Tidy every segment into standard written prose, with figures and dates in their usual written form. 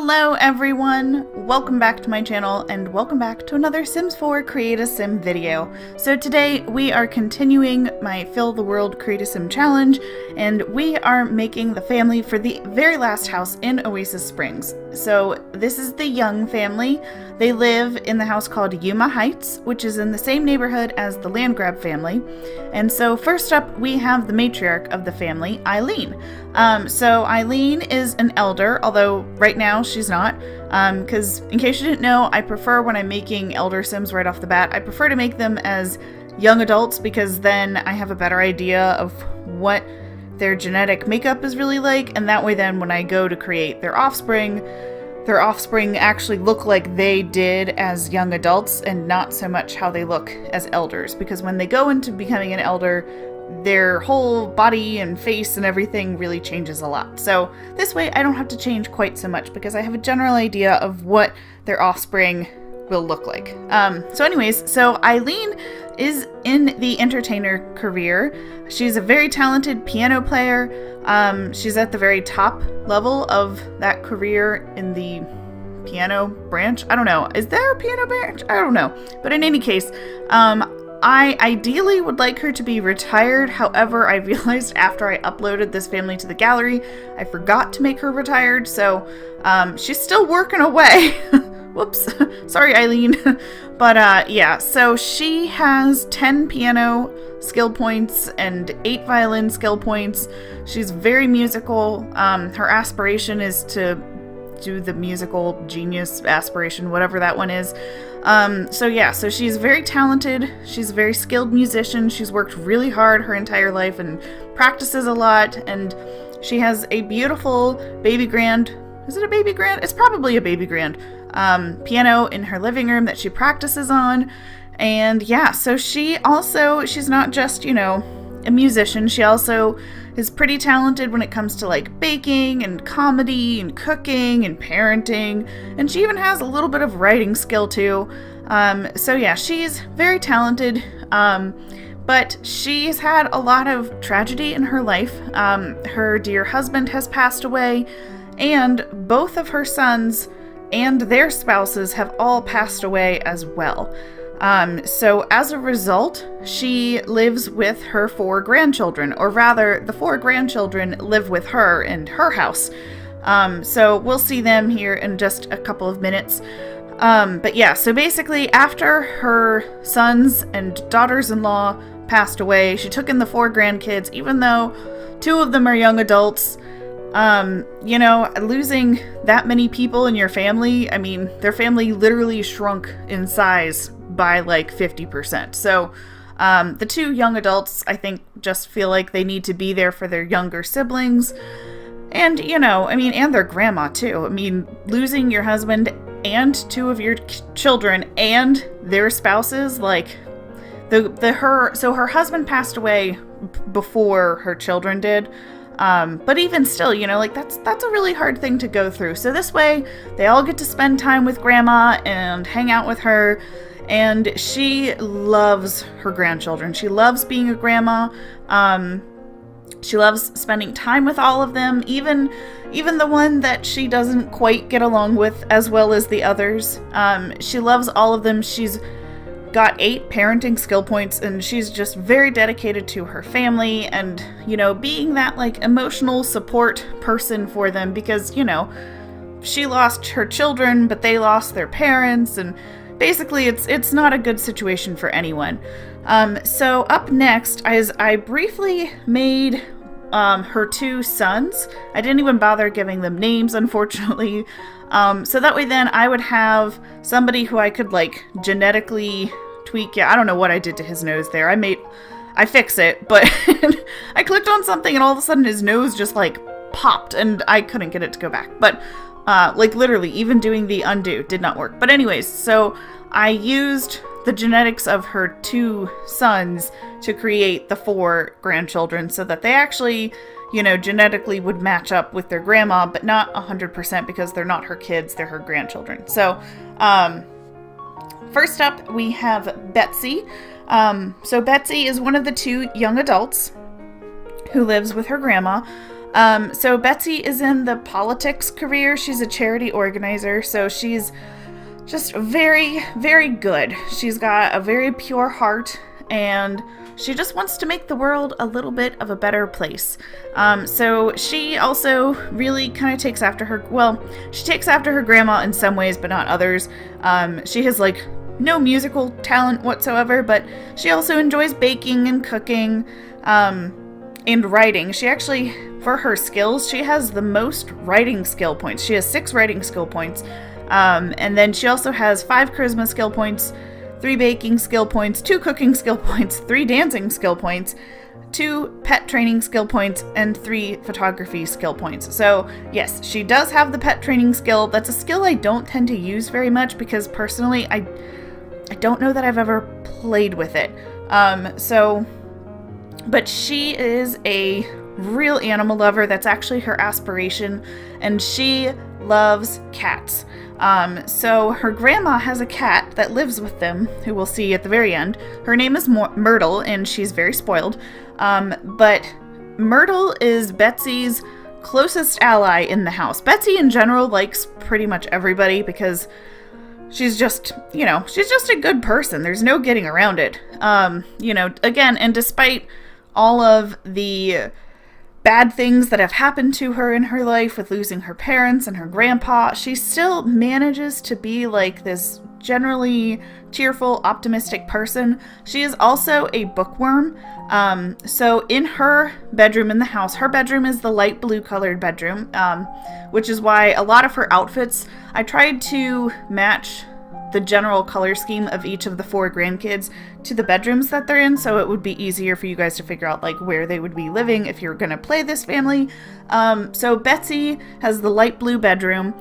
Hello everyone! Welcome back to my channel and welcome back to another Sims 4 Create a Sim video. So today we are continuing my Fill the World Create a Sim challenge and we are making the family for the very last house in Oasis Springs. So this is the Young family. They live in the house called Yuma Heights, which is in the same neighborhood as the Landgrab family. And so first up we have the matriarch of the family, Eileen. So Eileen is an elder, although right now she's not, because in case you didn't know, I prefer when I'm making elder sims right off the bat, I prefer to make them as young adults because then I have a better idea of what their genetic makeup is really like, and that way then when I go to create their offspring actually look like they did as young adults and not so much how they look as elders, because when they go into becoming an elder, their whole body and face and everything really changes a lot. So this way I don't have to change quite so much because I have a general idea of what their offspring will look like. So Eileen is in the entertainer career. She's a very talented piano player. She's at the very top level of that career in the piano branch. I don't know. Is there a piano branch? I don't know. But in any case, I ideally would like her to be retired. However, I realized after I uploaded this family to the gallery, I forgot to make her retired. So she's still working away. Whoops. Sorry, Eileen. But yeah, so she has 10 piano skill points and 8 violin skill points. She's very musical. Her aspiration is to do the musical genius aspiration, whatever that one is. So she's very talented. She's a very skilled musician. She's worked really hard her entire life and practices a lot. And she has a beautiful baby grand. Is it a baby grand? It's probably a baby grand. Piano in her living room that she practices on. And yeah, so she's not just, a musician. She also is pretty talented when it comes to like baking and comedy and cooking and parenting, and she even has a little bit of writing skill too. So yeah, she's very talented, but she's had a lot of tragedy in her life. Her dear husband has passed away, and both of her sons and their spouses have all passed away as well. So as a result, she lives with her 4 grandchildren, or rather, the 4 grandchildren live with her in her house. So we'll see them here in just a couple of minutes. But yeah, so basically after her sons and daughters-in-law passed away, she took in the 4 grandkids, even though 2 of them are young adults. Losing that many people in your family, I mean, their family literally shrunk in size by like 50%. So the 2 young adults, I think, just feel like they need to be there for their younger siblings. And, and their grandma too. I mean, losing your husband and 2 of your children and their spouses, like, her husband passed away before her children did. But even still, that's a really hard thing to go through. So this way, they all get to spend time with grandma and hang out with her. And she loves her grandchildren. She loves being a grandma. She loves spending time with all of them, even the one that she doesn't quite get along with as well as the others. She loves all of them. She's got 8 parenting skill points, and she's just very dedicated to her family and, being that like emotional support person for them because, she lost her children, but they lost their parents, and basically it's not a good situation for anyone. So up next, as I briefly made her 2 sons. I didn't even bother giving them names, unfortunately. So that way then I would have somebody who I could like genetically tweak. Yeah, I don't know what I did to his nose there. I fix it, but I clicked on something and all of a sudden his nose just like popped and I couldn't get it to go back. But like literally even doing the undo did not work. But anyways, so I used the genetics of her 2 sons to create the 4 grandchildren so that they actually, genetically would match up with their grandma, but not 100% because they're not her kids, they're her grandchildren. So, first up we have Betsy. So Betsy is one of the 2 young adults who lives with her grandma. So Betsy is in the politics career. She's a charity organizer, so she's just very, very good. She's got a very pure heart, and she just wants to make the world a little bit of a better place. So she also really kind of takes after her, well, she takes after her grandma in some ways, but not others. She has like no musical talent whatsoever, but she also enjoys baking and cooking, and writing. She actually, for her skills, she has the most writing skill points. She has 6 writing skill points. And then she also has 5 charisma skill points, 3 baking skill points, 2 cooking skill points, 3 dancing skill points, 2 pet training skill points, and 3 photography skill points. So yes, she does have the pet training skill. That's a skill I don't tend to use very much because personally, I don't know that I've ever played with it. But she is a real animal lover. That's actually her aspiration, and she loves cats. So her grandma has a cat that lives with them, who we'll see at the very end. Her name is Myrtle, and she's very spoiled. But Myrtle is Betsy's closest ally in the house. Betsy in general likes pretty much everybody because she's just, she's just a good person. There's no getting around it. Again, and despite all of the bad things that have happened to her in her life with losing her parents and her grandpa, she still manages to be like this generally cheerful, optimistic person. She is also a bookworm. So in her bedroom in the house, her bedroom is the light blue colored bedroom, which is why a lot of her outfits, I tried to match the general color scheme of each of the 4 grandkids to the bedrooms that they're in, so it would be easier for you guys to figure out like where they would be living if you're gonna play this family. So Betsy has the light blue bedroom,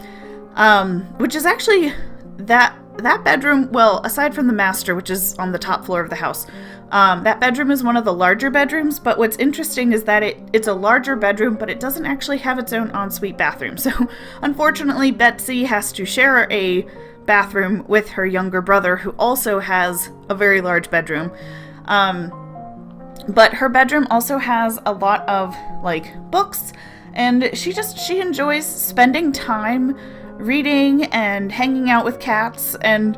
which is actually that bedroom, well, aside from the master, which is on the top floor of the house, that bedroom is one of the larger bedrooms. But what's interesting is that it's a larger bedroom, but it doesn't actually have its own ensuite bathroom. So unfortunately, Betsy has to share a bathroom with her younger brother, who also has a very large bedroom. But her bedroom also has a lot of like books, and she enjoys spending time reading and hanging out with cats and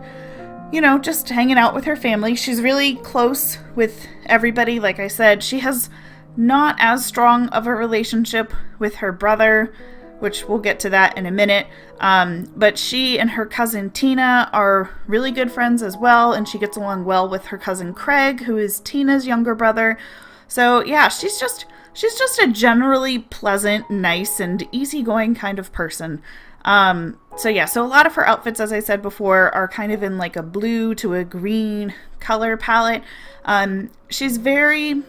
just hanging out with her family. She's really close with everybody. Like I said, she has not as strong of a relationship with her brother, which we'll get to that in a minute. But she and her cousin Tina are really good friends as well, and she gets along well with her cousin Craig, who is Tina's younger brother. So yeah, she's just a generally pleasant, nice, and easygoing kind of person. So a lot of her outfits, as I said before, are kind of in like a blue to a green color palette. She's very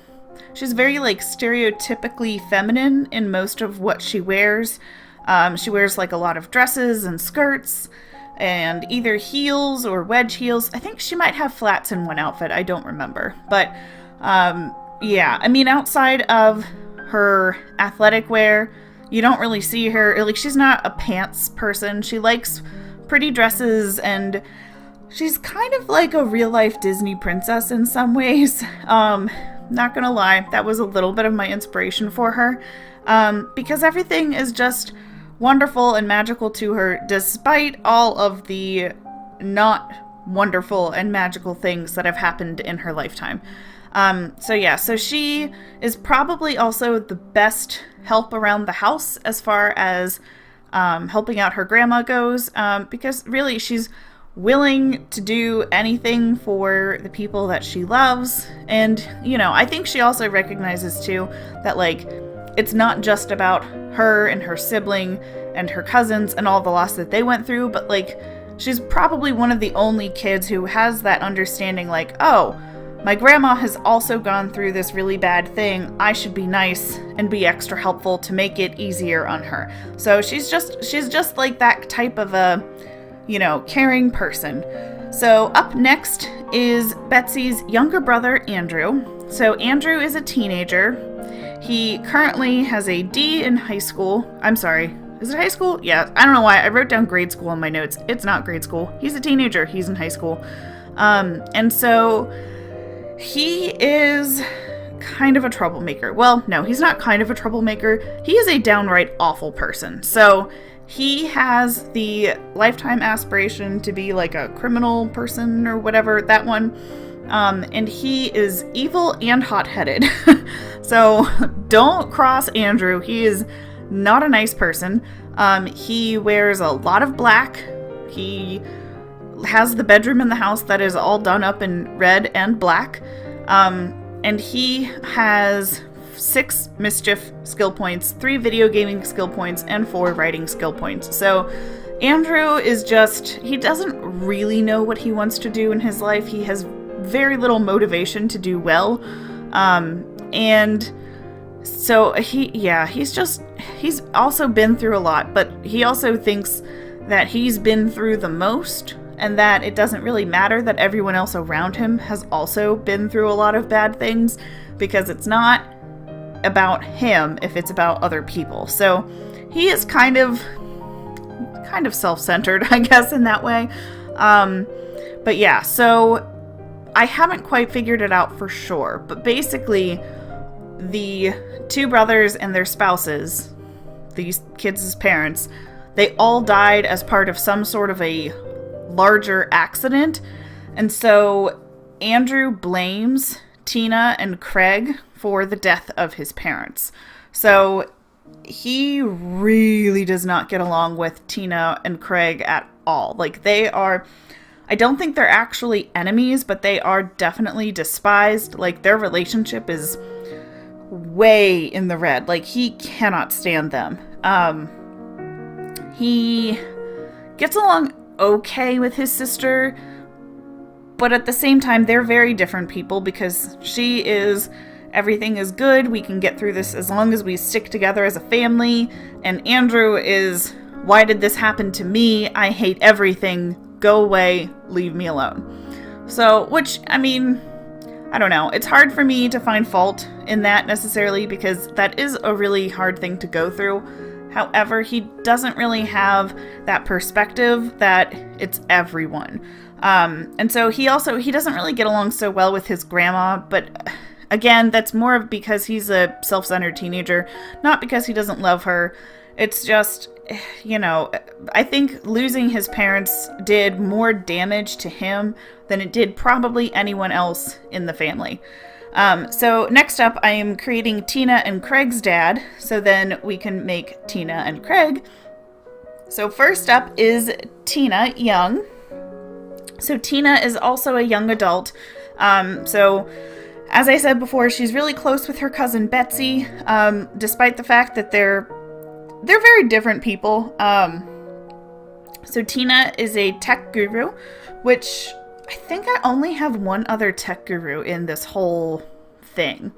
like stereotypically feminine in most of what she wears. She wears like a lot of dresses and skirts and either heels or wedge heels. I think she might have flats in one outfit. I don't remember. But outside of her athletic wear, you don't really see her, like, she's not a pants person. She likes pretty dresses, and she's kind of like a real life Disney princess in some ways. Not gonna lie, that was a little bit of my inspiration for her, because everything is just wonderful and magical to her, despite all of the not wonderful and magical things that have happened in her lifetime. So she is probably also the best help around the house as far as helping out her grandma goes, because really she's willing to do anything for the people that she loves. And, I think she also recognizes too that like it's not just about her and her sibling and her cousins and all the loss that they went through, but like she's probably one of the only kids who has that understanding, like, oh, my grandma has also gone through this really bad thing. I should be nice and be extra helpful to make it easier on her. So she's just like that type of a, caring person. So up next is Betsy's younger brother, Andrew. So Andrew is a teenager. He currently has a D in high school. I'm sorry. Is it high school? Yeah. I don't know why. I wrote down grade school in my notes. It's not grade school. He's a teenager. He's in high school. And so he is kind of a troublemaker. Well, no, he's not kind of a troublemaker. He is a downright awful person. So he has the lifetime aspiration to be like a criminal person or whatever, that one. And he is evil and hot-headed. So don't cross Andrew. He is not a nice person. He wears a lot of black. He has the bedroom in the house that is all done up in red and black. And he has 6 mischief skill points, 3 video gaming skill points, and 4 writing skill points. So Andrew is just, he doesn't really know what he wants to do in his life. He has very little motivation to do well. And so he's also been through a lot, but he also thinks that he's been through the most, and that it doesn't really matter that everyone else around him has also been through a lot of bad things, because it's not about him if it's about other people. So he is kind of self-centered, I guess, in that way. But yeah, so I haven't quite figured it out for sure, but basically the 2 brothers and their spouses, these kids' parents, they all died as part of some sort of a larger accident. And so Andrew blames Tina and Craig for the death of his parents. So he really does not get along with Tina and Craig at all. Like, they are, I don't think they're actually enemies, but they are definitely despised. Like, their relationship is way in the red. Like, he cannot stand them. He gets along okay with his sister, but at the same time, they're very different people, because she is, everything is good, we can get through this as long as we stick together as a family, and Andrew is, why did this happen to me? I hate everything. Go away. Leave me alone. So, which, I mean, I don't know. It's hard for me to find fault in that necessarily, because that is a really hard thing to go through. However, he doesn't really have that perspective that it's everyone. And so he doesn't really get along so well with his grandma, but again, that's more of because he's a self-centered teenager, not because he doesn't love her. It's just, you know, I think losing his parents did more damage to him than it did probably anyone else in the family. So next up, I am creating Tina and Craig's dad, so then we can make Tina and Craig. So first up is Tina Young. So Tina is also a young adult. So as I said before, she's really close with her cousin Betsy, despite the fact that they're very different people. So Tina is a tech guru, which I think I only have one other tech guru in this whole thing.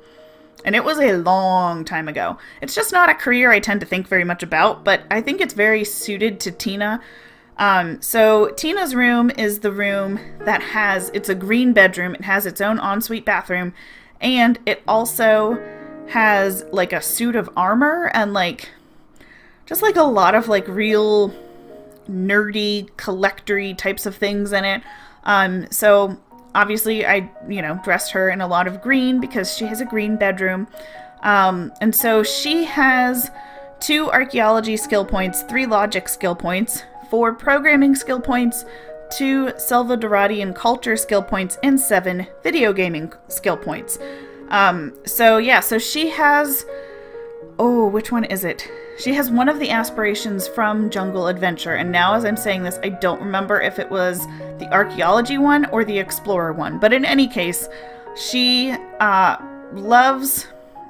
And it was a long time ago. It's just not a career I tend to think very much about, but I think it's very suited to Tina. So Tina's room is the room that it's a green bedroom. It has its own ensuite bathroom, and it also has like a suit of armor and just like a lot of like real nerdy collector-y types of things in it. So obviously I, dressed her in a lot of green because she has a green bedroom. And so she has 2 archaeology skill points, 3 logic skill points, 4 programming skill points, 2 Salvadoradian culture skill points, and 7 video gaming skill points. So she has, which one is it? She has one of the aspirations from Jungle Adventure, and now as I'm saying this, I don't remember if it was the archaeology one or the explorer one, but in any case, she loves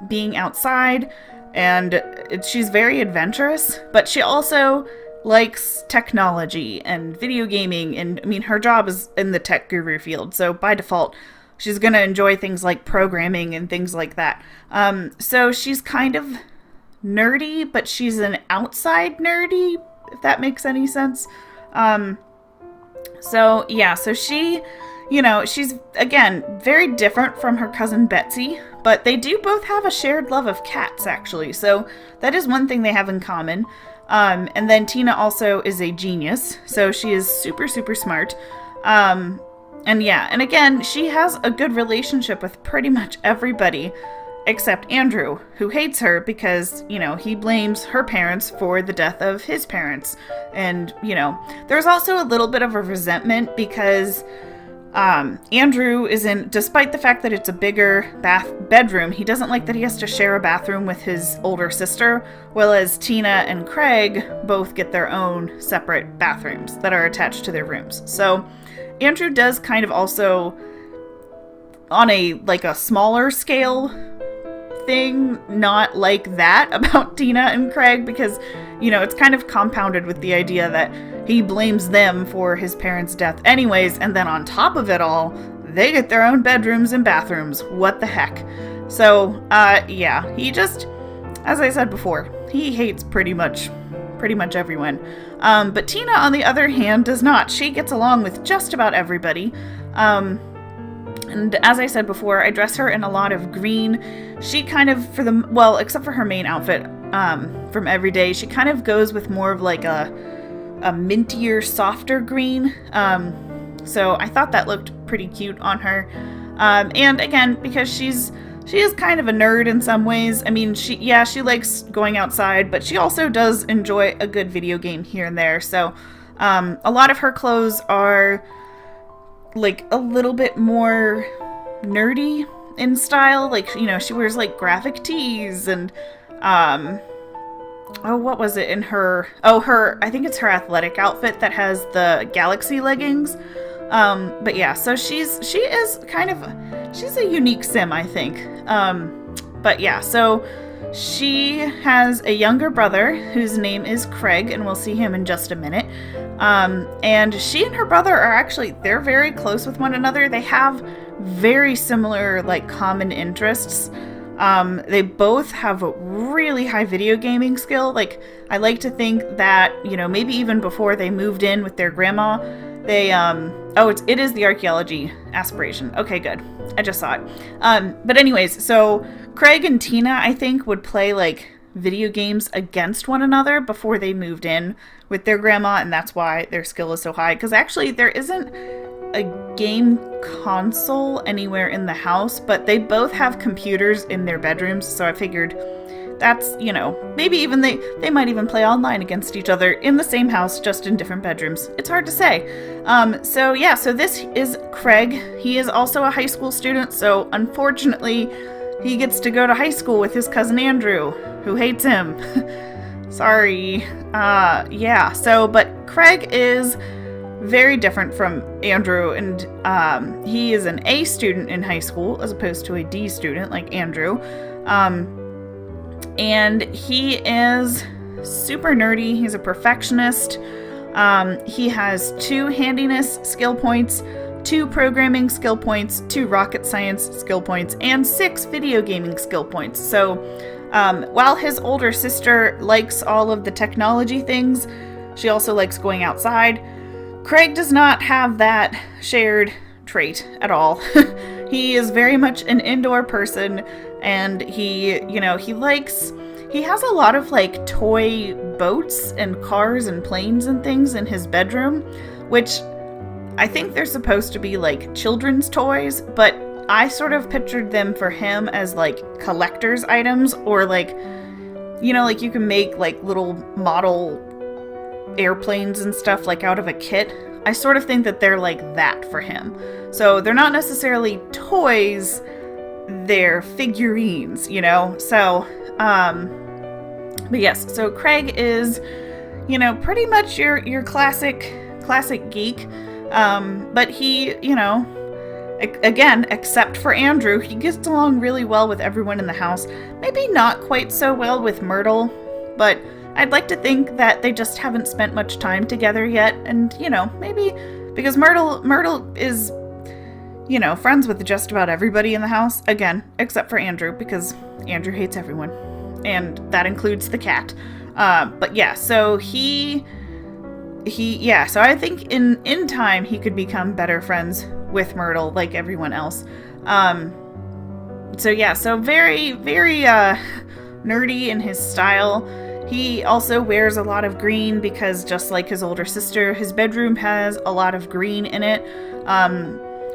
being outside, and she's very adventurous, but she also likes technology and video gaming, and I mean, her job is in the tech guru field, so by default, she's gonna enjoy things like programming and things like that. So she's kind of nerdy, but she's an outside nerdy, if that makes any sense. So she, she's, again, very different from her cousin Betsy, but they do both have a shared love of cats, actually, so that is one thing they have in common. And then Tina also is a genius, so she is super, super smart. And yeah, and again, she has a good relationship with pretty much everybody except Andrew, who hates her because, you know, he blames her parents for the death of his parents. And, you know, there's also a little bit of a resentment because Andrew is in, despite the fact that it's a bigger bedroom, he doesn't like that he has to share a bathroom with his older sister, whereas Tina and Craig both get their own separate bathrooms that are attached to their rooms. So Andrew does kind of also, on a smaller scale thing, not like that about Tina and Craig, because, you know, it's kind of compounded with the idea that he blames them for his parents' death anyways, and then on top of it all, they get their own bedrooms and bathrooms. What the heck? So, yeah, he just, as I said before, he hates pretty much everyone. But Tina, on the other hand, does not. She gets along with just about everybody. And as I said before, I dress her in a lot of green. She kind of, except for her main outfit from Everyday, she kind of goes with more of like a mintier, softer green. So I thought that looked pretty cute on her. And again, because she is kind of a nerd in some ways. I mean, she likes going outside, but she also does enjoy a good video game here and there. So a lot of her clothes are like a little bit more nerdy in style. Like, you know, she wears like graphic tees and what was it in her? I think it's her athletic outfit that has the galaxy leggings. But yeah, so she's a unique sim, I think. But yeah, so she has a younger brother whose name is Craig, and we'll see him in just a minute. And she and her brother they're very close with one another. They have very similar, like, common interests. They both have a really high video gaming skill. Like, I like to think that, you know, maybe even before they moved in with their grandma, they, it is the archaeology aspiration. Okay, good. I just saw it. But anyways, so Craig and Tina, I think, would play, like, video games against one another before they moved in with their grandma, and that's why their skill is so high. Because actually, there isn't a game console anywhere in the house, but they both have computers in their bedrooms, so I figured that's, you know, maybe even they might even play online against each other in the same house, just in different bedrooms. It's hard to say. So yeah, so this is Craig. He is also a high school student, so unfortunately he gets to go to high school with his cousin Andrew, who hates him. Sorry. Yeah, so, but Craig is very different from Andrew, and he is an A student in high school as opposed to a D student like Andrew. And he is super nerdy. He's a perfectionist. He has 2 handiness skill points, 2 programming skill points, 2 rocket science skill points, and 6 video gaming skill points. So while his older sister likes all of the technology things, she also likes going outside. Craig does not have that shared trait at all. He is very much an indoor person, and he has a lot of, like, toy boats and cars and planes and things in his bedroom, which I think they're supposed to be, like, children's toys, but I sort of pictured them for him as, like, collector's items, or, like, you know, like, you can make, like, little model airplanes and stuff, like, out of a kit. I sort of think that they're like that for him. So they're not necessarily toys, they're figurines, you know? So, but yes, so Craig is, you know, pretty much your classic geek. But he, you know, again, except for Andrew, he gets along really well with everyone in the house. Maybe not quite so well with Myrtle, but I'd like to think that they just haven't spent much time together yet, and, you know, maybe because Myrtle is, you know, friends with just about everybody in the house, again, except for Andrew, because Andrew hates everyone, and that includes the cat. But yeah, so so I think in time he could become better friends with Myrtle, like everyone else. So yeah, so very, very nerdy in his style. He also wears a lot of green because, just like his older sister, his bedroom has a lot of green in it.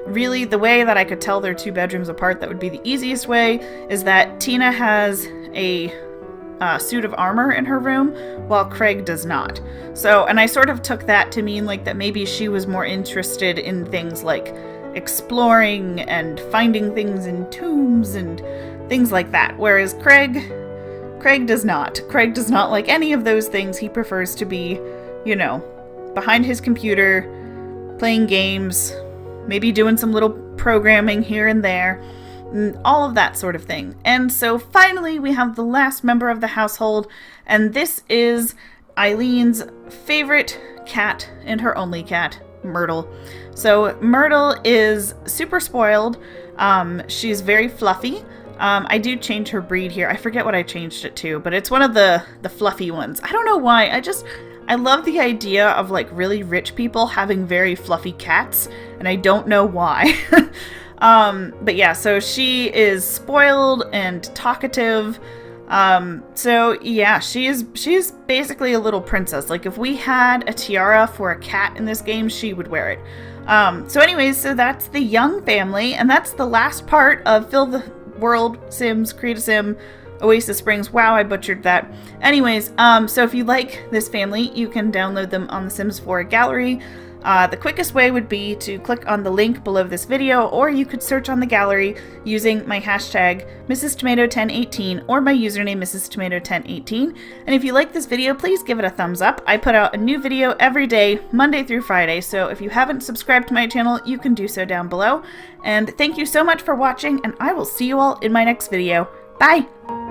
really the way that I could tell their 2 bedrooms apart that would be the easiest way is that Tina has a suit of armor in her room while Craig does not. So, and I sort of took that to mean like that maybe she was more interested in things like exploring and finding things in tombs and things like that, whereas Craig does not. Craig does not like any of those things. He prefers to be, you know, behind his computer, playing games, maybe doing some little programming here and there, and all of that sort of thing. And so finally we have the last member of the household, and this is Eileen's favorite cat and her only cat, Myrtle. So Myrtle is super spoiled. She's very fluffy. I do change her breed here. I forget what I changed it to, but it's one of the fluffy ones. I don't know why. I love the idea of like really rich people having very fluffy cats, and I don't know why. But yeah, so she is spoiled and talkative. So yeah, she's basically a little princess. Like if we had a tiara for a cat in this game, she would wear it. So anyways, so that's the young family, and that's the last part of Fill the World Sims, Create a Sim, Oasis Springs. Wow, I butchered that. Anyways, so if you like this family, you can download them on the Sims 4 gallery. The quickest way would be to click on the link below this video, or you could search on the gallery using my hashtag MrsTomato1018 or my username MrsTomato1018. And if you like this video, please give it a thumbs up. I put out a new video every day, Monday through Friday, so if you haven't subscribed to my channel, you can do so down below. And thank you so much for watching, and I will see you all in my next video. Bye!